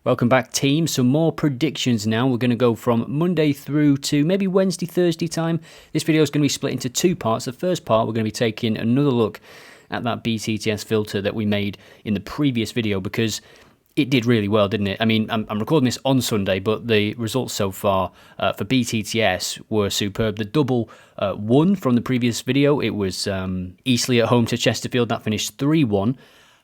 Welcome back, team. Some more predictions now. We're going to go from Monday through to maybe Wednesday, Thursday time. This video is going to be split into two parts. The first part, we're going to be taking another look at that BTTS filter that we made in the previous video because it did really well, didn't it? I mean, I'm recording this on Sunday, but the results so far for BTTS were superb. The double won from the previous video. It was Eastleigh at home to Chesterfield. That finished 3-1.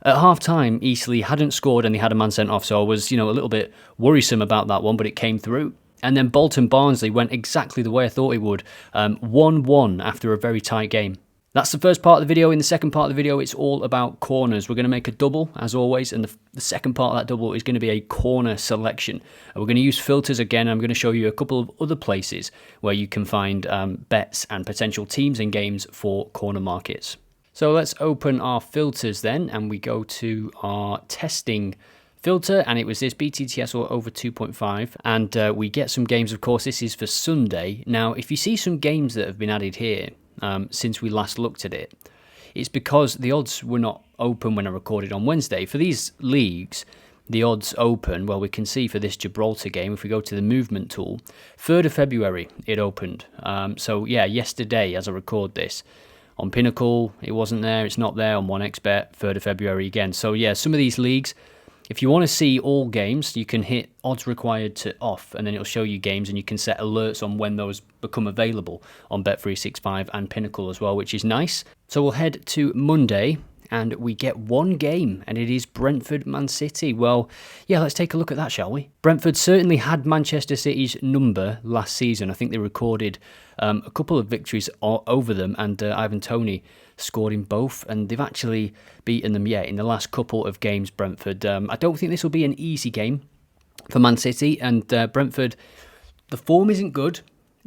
At half-time, Eastleigh hadn't scored and they had a man sent off, so I was, a little bit worrisome about that one, but it came through. And then Bolton-Barnsley went exactly the way I thought it would, 1-1 after a very tight game. That's the first part of the video. In the second part of the video, it's all about corners. We're going to make a double, as always, and the second part of that double is going to be a corner selection. And we're going to use filters again. I'm going to show you a couple of other places where you can find bets and potential teams and games for corner markets. So let's open our filters then, and we go to our testing filter, and it was this BTTS or over 2.5, and we get some games. Of course, this is for Sunday. Now, if you see some games that have been added here since we last looked at it, it's because the odds were not open when I recorded on Wednesday. For these leagues, the odds open, well, we can see for this Gibraltar game, if we go to the movement tool, 3rd of February it opened. So yeah, yesterday as I record this, on Pinnacle, it wasn't there. It's not there on 1xBet, 3rd of February again. So yeah, some of these leagues, if you want to see all games, you can hit odds required to off, and then it'll show you games, and you can set alerts on when those become available on Bet365 and Pinnacle as well, which is nice. So we'll head to Monday, and we get one game, and it is Brentford Man City. Well, yeah, let's take a look at that, shall we? Brentford certainly had Manchester City's number last season. I think they recorded a couple of victories over them, and Ivan Toney scored in both, and they've actually beaten them, in the last couple of games, Brentford. I don't think this will be an easy game for Man City, and Brentford, the form isn't good,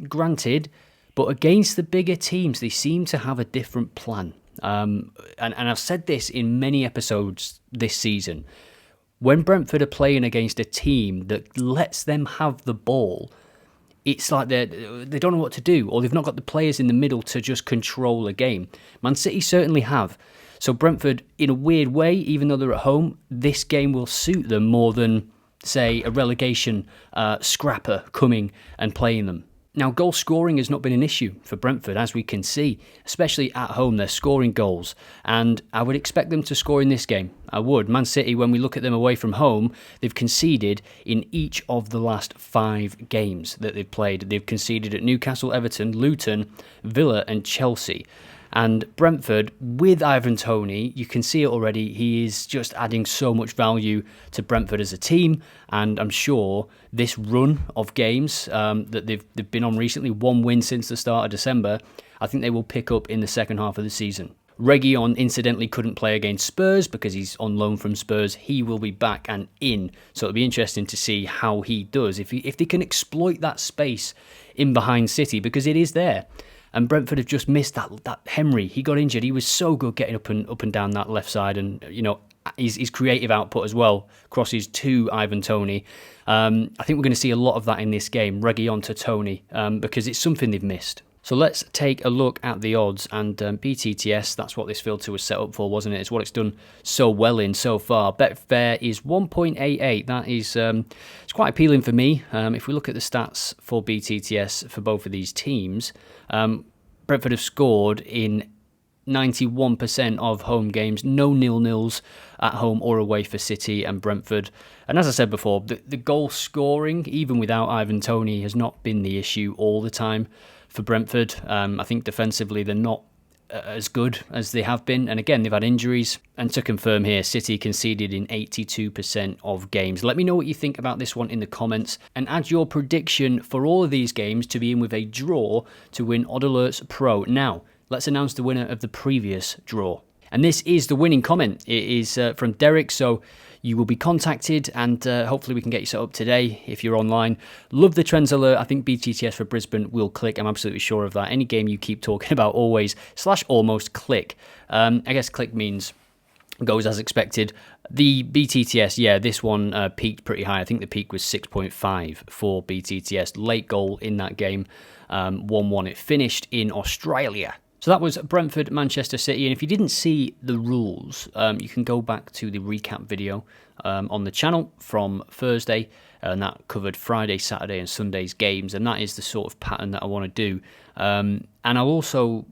granted, but against the bigger teams, they seem to have a different plan. And I've said this in many episodes this season. When Brentford are playing against a team that lets them have the ball, it's like they don't know what to do, or they've not got the players in the middle to just control a game. Man City certainly have. So Brentford, in a weird way, even though they're at home, this game will suit them more than, say, a relegation scrapper coming and playing them. Now, goal scoring has not been an issue for Brentford, as we can see, especially at home. They're scoring goals, and I would expect them to score in this game. I would. Man City, when we look at them away from home, they've conceded in each of the last 5 games that they've played. They've conceded at Newcastle, Everton, Luton, Villa, and Chelsea. And Brentford, with Ivan Toney, you can see it already, he is just adding so much value to Brentford as a team, and I'm sure this run of games that they've been on recently, 1 win since the start of December, I think they will pick up in the second half of the season. Reguilon incidentally couldn't play against Spurs because he's on loan from Spurs. He will be back and in, so it'll be interesting to see how he does, if they can exploit that space in behind City, because it is there. And Brentford have just missed that Henry. He got injured. He was so good getting up and down that left side, and his creative output as well crosses to Ivan Toney. I think we're going to see a lot of that in this game, Reguilon to Toney, because it's something they've missed. So let's take a look at the odds, and BTTS, that's what this filter was set up for, wasn't it? It's what it's done so well in so far. Betfair is 1.88. That is it's quite appealing for me. If we look at the stats for BTTS for both of these teams, Brentford have scored in 91% of home games, no nil-nils at home or away for City and Brentford. And as I said before, the goal scoring, even without Ivan Toney, has not been the issue all the time for Brentford. I think defensively they're not as good as they have been, and again they've had injuries. And to confirm here, City conceded in 82% of games. Let me know what you think about this one in the comments, and add your prediction for all of these games to be in with a draw to win OddAlerts Pro. Now let's announce the winner of the previous draw, and this is the winning comment. It is from Derek, so you will be contacted, and hopefully we can get you set up today if you're online. Love the trends alert. I think BTTS for Brisbane will click. I'm absolutely sure of that. Any game you keep talking about, always /almost click. I guess click means goes as expected. The BTTS, yeah, this one peaked pretty high. I think the peak was 6.5 for BTTS. Late goal in that game, 1-1. It finished in Australia. So that was Brentford, Manchester City, and if you didn't see the rules, you can go back to the recap video on the channel from Thursday, and that covered Friday, Saturday, and Sunday's games, and that is the sort of pattern that I want to do. And I'll also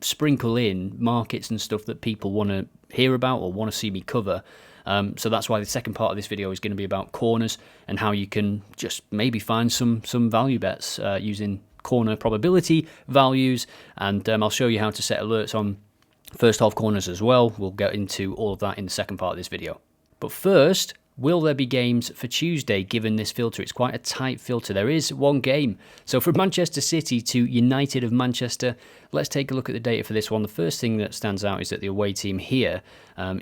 sprinkle in markets and stuff that people want to hear about or want to see me cover. So that's why the second part of this video is going to be about corners and how you can just maybe find some value bets using corner probability values, and I'll show you how to set alerts on first half corners as well. We'll get into all of that in the second part of this video. But first, will there be games for Tuesday given this filter? It's quite a tight filter. There is one game. So from Manchester City to United of Manchester, let's take a look at the data for this one. The first thing that stands out is that the away team here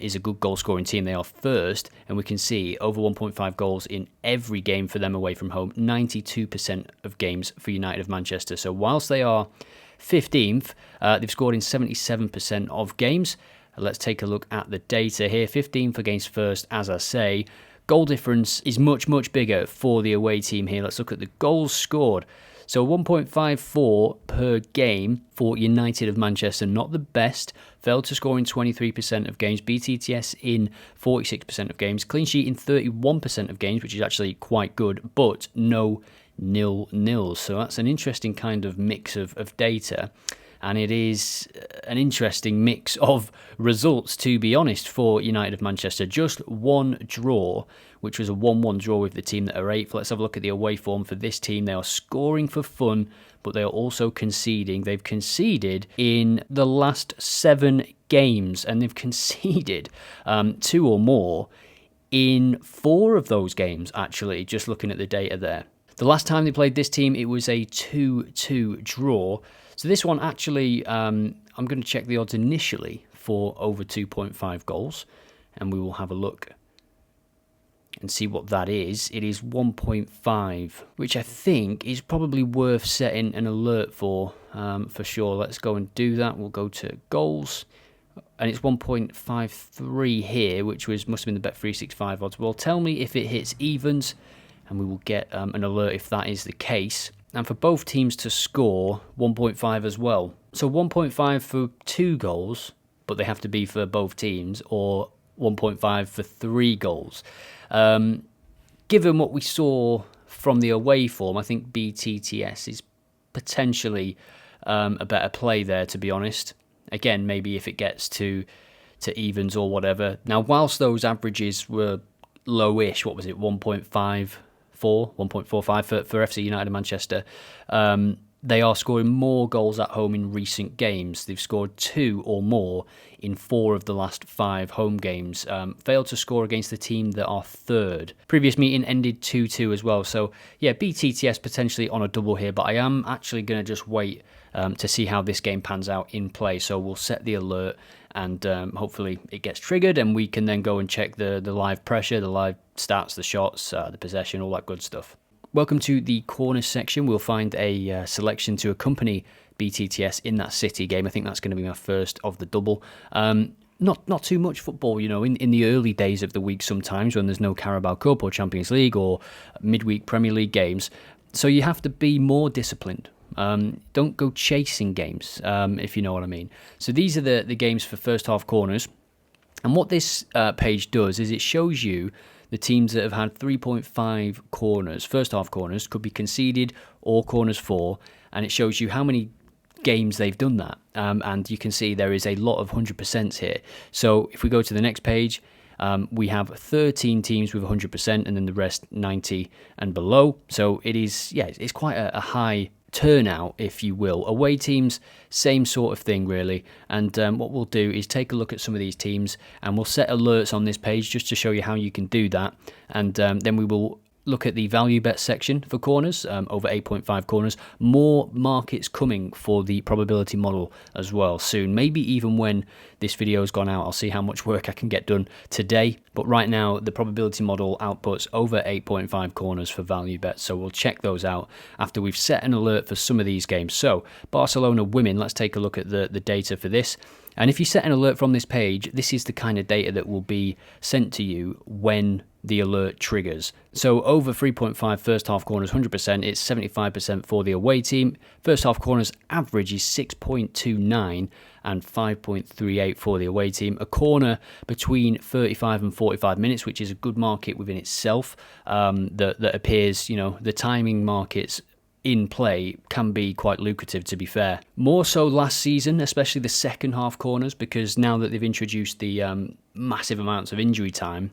is a good goal scoring team. They are first, and we can see over 1.5 goals in every game for them away from home. 92% of games for United of Manchester. So whilst they are 15th, they've scored in 77% of games. Let's take a look at the data here. 15th against first, as I say. Goal difference is much, much bigger for the away team here. Let's look at the goals scored. So 1.54 per game for United of Manchester, not the best. Failed to score in 23% of games. BTTS in 46% of games. Clean sheet in 31% of games, which is actually quite good, but no nil-nils. So that's an interesting kind of mix of data. And it is an interesting mix of results, to be honest, for United of Manchester. Just one draw, which was a 1-1 draw with the team that are 8th. Let's have a look at the away form for this team. They are scoring for fun, but they are also conceding. They've conceded in the last 7 games, and they've conceded 2 or more in 4 of those games, actually, just looking at the data there. The last time they played this team, it was a 2-2 draw. So this one actually, I'm going to check the odds initially for over 2.5 goals, and we will have a look and see what that is. It is 1.5, which I think is probably worth setting an alert for sure. Let's go and do that. We'll go to goals, and it's 1.53 here, which must have been the Bet365 odds. Well, tell me if it hits evens, and we will get an alert if that is the case. And for both teams to score, 1.5 as well. So 1.5 for 2 goals, but they have to be for both teams, or 1.5 for 3 goals. Given what we saw from the away form, I think BTTS is potentially a better play there, to be honest. Again, maybe if it gets to evens or whatever. Now, whilst those averages were lowish, what was it, 1.45 for FC United of Manchester, they are scoring more goals at home in recent games. They've scored 2 or more in 4 of the last 5 home games. Failed to score against the team that are 3rd. Previous meeting ended 2-2 as well. So yeah, BTTS potentially on a double here, but I am actually going to just wait to see how this game pans out in play. So we'll set the alert, and hopefully it gets triggered, and we can then go and check the live pressure, the live stats, the shots, the possession, all that good stuff. Welcome to the corner section. We'll find a selection to accompany BTTS in that City game. I think that's going to be my first of the double. Not too much football, you know, in the early days of the week sometimes when there's no Carabao Cup or Champions League or midweek Premier League games. So you have to be more disciplined. Don't go chasing games, if you know what I mean. So these are the games for first half corners. And what this page does is it shows you the teams that have had 3.5 corners, first half corners, could be conceded or corners for, and it shows you how many games they've done that. And you can see there is a lot of 100% here. So if we go to the next page, we have 13 teams with 100%, and then the rest 90 and below. So it is, yeah, it's quite a high turnout, if you will. Away teams, same sort of thing really. And what we'll do is take a look at some of these teams, and we'll set alerts on this page just to show you how you can do that. And then we will look at the value bet section for corners, over 8.5 corners. More markets coming for the probability model as well soon. Maybe even when this video has gone out, I'll see how much work I can get done today. But right now, the probability model outputs over 8.5 corners for value bets. So we'll check those out after we've set an alert for some of these games. So Barcelona women, let's take a look at the data for this. And if you set an alert from this page, this is the kind of data that will be sent to you when the alert triggers. So over 3.5 first half corners, 100%, it's 75% for the away team. First half corners average is 6.29 and 5.38 for the away team. A corner between 35 and 45 minutes, which is a good market within itself. That appears, the timing markets in play can be quite lucrative, to be fair. More so last season, especially the second half corners, because now that they've introduced the massive amounts of injury time,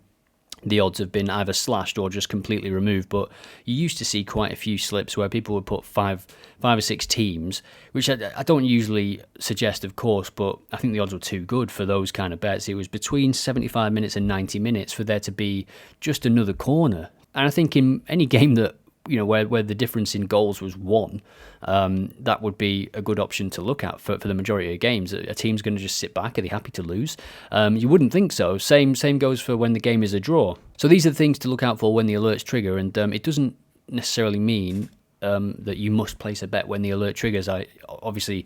the odds have been either slashed or just completely removed. But you used to see quite a few slips where people would put five or six teams, which I don't usually suggest, of course, but I think the odds were too good for those kind of bets. It was between 75 minutes and 90 minutes for there to be just another corner. And I think in any game that, where the difference in goals was one, that would be a good option to look at for the majority of games. A team's going to just sit back. Are they happy to lose? You wouldn't think so. Same goes for when the game is a draw. So these are the things to look out for when the alerts trigger, and it doesn't necessarily mean that you must place a bet when the alert triggers. Obviously,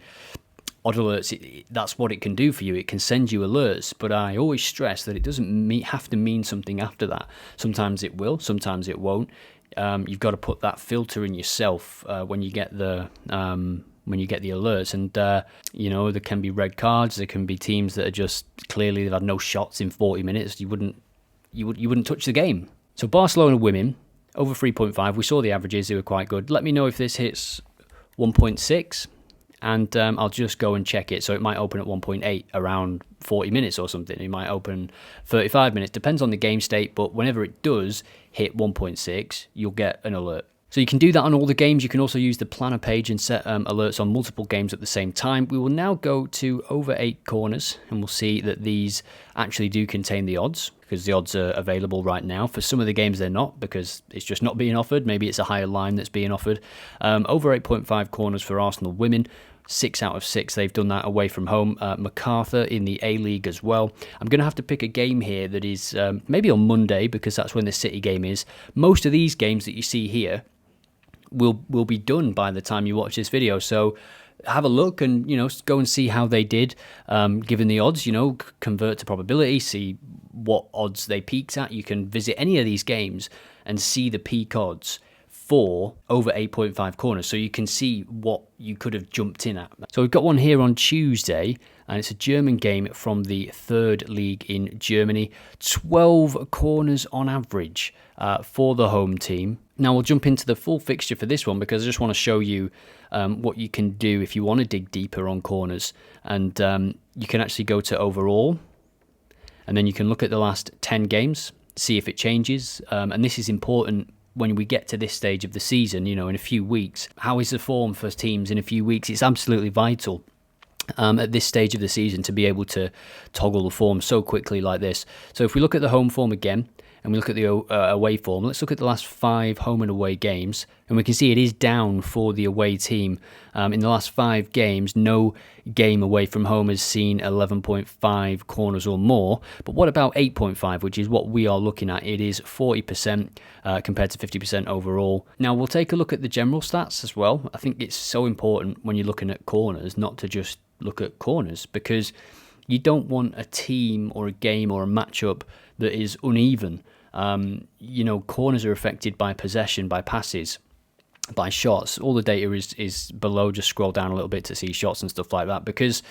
OddAlerts, that's what it can do for you. It can send you alerts, but I always stress that it doesn't have to mean something after that. Sometimes it will, sometimes it won't. You've got to put that filter in yourself when you get the alerts, and there can be red cards. There can be teams that are just clearly they've had no shots in 40 minutes. You wouldn't touch the game. So Barcelona women over 3.5. We saw the averages; they were quite good. Let me know if this hits 1.6. And I'll just go and check it. So it might open at 1.8 around 40 minutes or something. It might open 35 minutes. Depends on the game state. But whenever it does hit 1.6, you'll get an alert. So you can do that on all the games. You can also use the planner page and set alerts on multiple games at the same time. We will now go to over 8 corners, and we'll see that these actually do contain the odds, because the odds are available right now. For some of the games, they're not, because it's just not being offered. Maybe it's a higher line that's being offered. Over 8.5 corners for Arsenal women. 6 out of 6 they've done that away from home. MacArthur in the A-League as well. I'm going to have to pick a game here that is maybe on Monday, because that's when the City game is. Most of these games that you see here will be done by the time you watch this video, so have a look and go and see how they did given the odds. Convert to probability, see what odds they peaked at. You can visit any of these games and see the peak odds for over 8.5 corners, so you can see what you could have jumped in at. So we've got one here on Tuesday, and it's a German game from the third league in Germany. 12 corners on average for the home team. Now we'll jump into the full fixture for this one, because I just want to show you what you can do if you want to dig deeper on corners. And you can actually go to overall, and then you can look at the last 10 games, see if it changes. And this is important when we get to this stage of the season, in a few weeks. How is the form for teams in a few weeks? It's absolutely vital at this stage of the season to be able to toggle the form so quickly like this. So if we look at the home form again, and we look at the away form, let's look at the last 5 home and away games, and we can see it is down for the away team. In the last 5 games, no game away from home has seen 11.5 corners or more. But what about 8.5, which is what we are looking at? It is 40% compared to 50% overall. Now, we'll take a look at the general stats as well. I think it's so important when you're looking at corners not to just look at corners, because you don't want a team or a game or a matchup that is uneven. Corners are affected by possession, by passes, by shots. All the data is below. Just scroll down a little bit to see shots and stuff like that, because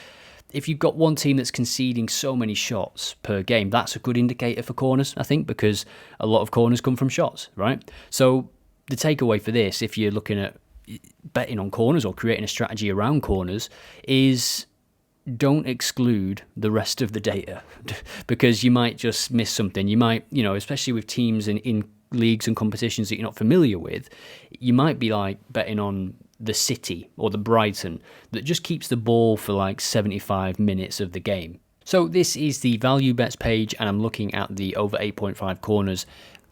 if you've got one team that's conceding so many shots per game, that's a good indicator for corners, I think, because a lot of corners come from shots, right? So the takeaway for this, if you're looking at betting on corners or creating a strategy around corners, is don't exclude the rest of the data, because you might just miss something. You might, especially with teams in leagues and competitions that you're not familiar with, you might be like betting on the City or the Brighton that just keeps the ball for like 75 minutes of the game. So this is the value bets page, and I'm looking at the over 8.5 corners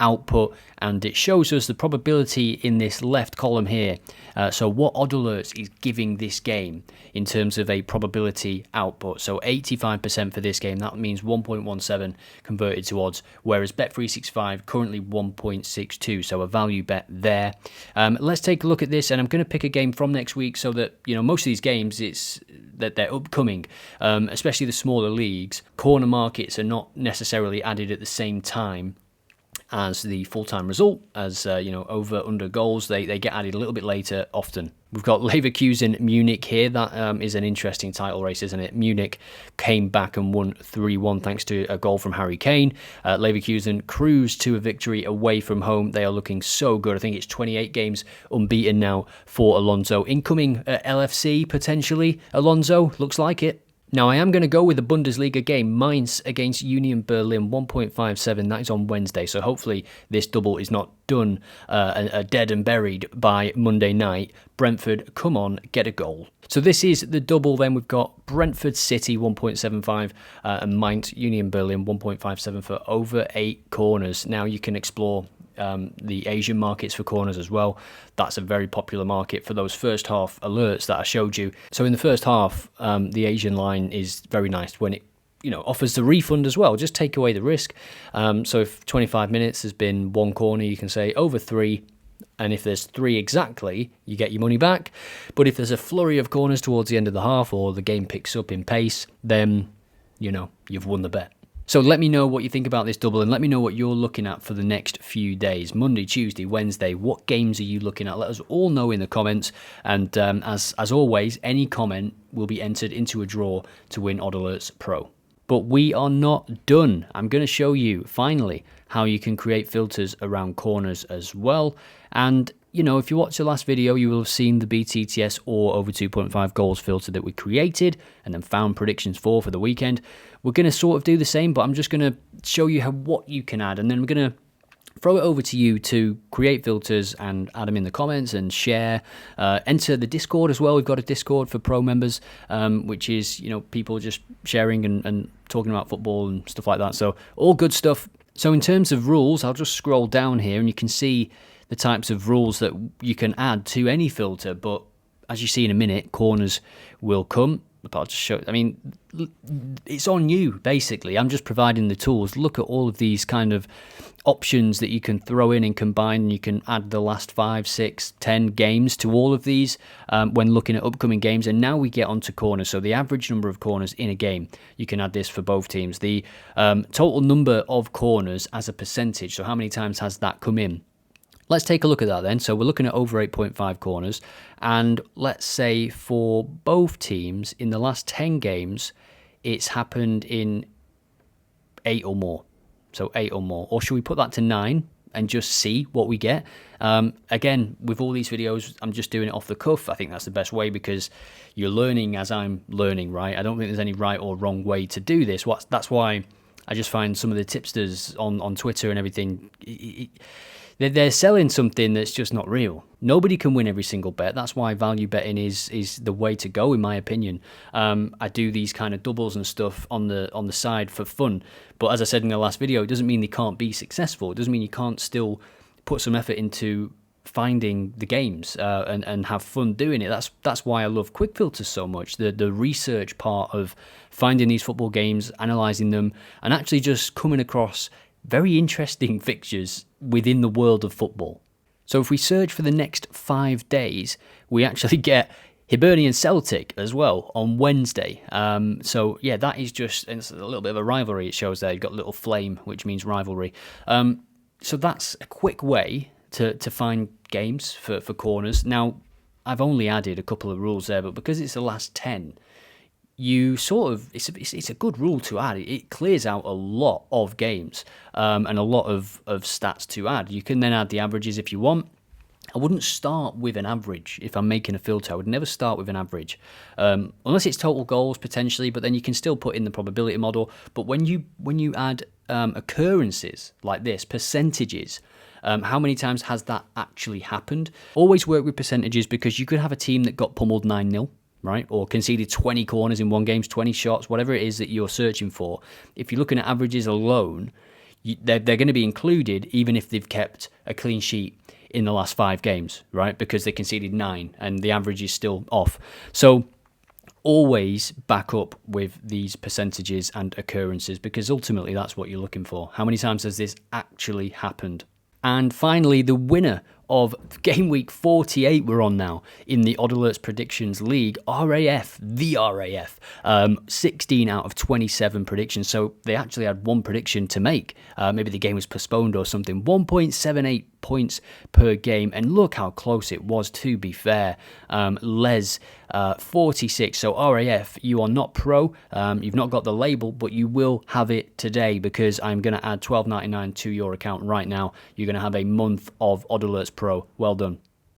output, and it shows us the probability in this left column here. So what OddAlerts is giving this game in terms of a probability output. So 85% for this game, that means 1.17 converted to odds, whereas Bet365 currently 1.62, so a value bet there. Let's take a look at this, and I'm going to pick a game from next week, so that most of these games, it's that they're upcoming, especially the smaller leagues. Corner markets are not necessarily added at the same time as the full-time result, as over under goals, they get added a little bit later often. We've got Leverkusen Munich here. That is an interesting title race, isn't it? Munich came back and won 3-1 thanks to a goal from Harry Kane. Leverkusen cruised to a victory away from home. They are looking so good. I think it's 28 games unbeaten now for Alonso. Incoming LFC potentially. Alonso, looks like it. Now, I am going to go with the Bundesliga game, Mainz against Union Berlin, 1.57. That is on Wednesday, so hopefully this double is not done, dead and buried by Monday night. Brentford, come on, get a goal. So this is the double then. We've got Brentford City, 1.75, and Mainz Union Berlin, 1.57 for over 8 corners. Now, you can explore the Asian markets for corners as well. That's a very popular market for those first half alerts that I showed you. So in the first half, the Asian line is very nice when it offers the refund as well. Just take away the risk. So if 25 minutes has been 1 corner, you can say over 3. And if there's 3 exactly, you get your money back. But if there's a flurry of corners towards the end of the half, or the game picks up in pace, then you've won the bet. So let me know what you think about this double, and let me know what you're looking at for the next few days. Monday, Tuesday, Wednesday, what games are you looking at? Let us all know in the comments. And as always, any comment will be entered into a draw to win OddAlerts Pro. But we are not done. I'm going to show you, finally, how you can create filters around corners as well. And if you watched the last video, you will have seen the BTTS or over 2.5 goals filter that we created and then found predictions for the weekend. We're going to sort of do the same, but I'm just going to show you what you can add, and then we're going to throw it over to you to create filters and add them in the comments and share. Enter the Discord as well. We've got a Discord for pro members, which is people just sharing and talking about football and stuff like that. So all good stuff. So in terms of rules, I'll just scroll down here and you can see the types of rules that you can add to any filter. But as you see in a minute, corners will come. I'll just show. I mean, it's on you, basically. I'm just providing the tools. Look at all of these kind of options that you can throw in and combine. You can add the last 5, 6, 10 games to all of these when looking at upcoming games. And now we get onto corners. So the average number of corners in a game, you can add this for both teams. The total number of corners as a percentage. So how many times has that come in? Let's take a look at that then. So we're looking at over 8.5 corners. And let's say for both teams, in the last 10 games, it's happened in 8 or more. So 8 or more. Or should we put that to 9 and just see what we get? Again, with all these videos, I'm just doing it off the cuff. I think that's the best way because you're learning as I'm learning, right? I don't think there's any right or wrong way to do this. That's why I just find some of the tipsters on Twitter and everything... They're selling something that's just not real. Nobody can win every single bet. That's why value betting is the way to go, in my opinion. I do these kind of doubles and stuff on the side for fun. But as I said in the last video, it doesn't mean they can't be successful. It doesn't mean you can't still put some effort into finding the games and have fun doing it. That's why I love quick filters so much. The research part of finding these football games, analysing them, and actually just coming across very interesting fixtures within the world of football. So if we search for the next 5 days, we actually get Hibernian Celtic as well on Wednesday. So yeah, that is just, it's a little bit of a rivalry. It shows there, you've got a little flame, which means rivalry. So that's a quick way to find games for corners. Now, I've only added a couple of rules there, but because it's the last 10, you sort of, it's a good rule to add. It clears out a lot of games and a lot of stats to add. You can then add the averages if you want. I wouldn't start with an average if I'm making a filter. I would never start with an average, unless it's total goals potentially, but then you can still put in the probability model. But when you add occurrences like this, percentages, how many times has that actually happened? Always work with percentages because you could have a team that got pummeled 9-0. Right, or conceded 20 corners in one game, 20 shots, whatever it is that you're searching for. If you're looking at averages alone, they're going to be included even if they've kept a clean sheet in the last 5 games, right? Because they conceded 9 and the average is still off. So always back up with these percentages and occurrences because ultimately that's what you're looking for. How many times has this actually happened? And finally, the winner of game week 48 we're on now in the Odd Alerts Predictions League. RAF, the RAF, 16 out of 27 predictions. So they actually had one prediction to make. Maybe the game was postponed or something. 1.78 points per game, and look how close it was, to be fair. Les, 46. So RAF, you are not pro, you've not got the label, but you will have it today, because I'm going to add $12.99 to your account right now. You're going to have a month of Odd Alerts Pro. Well done.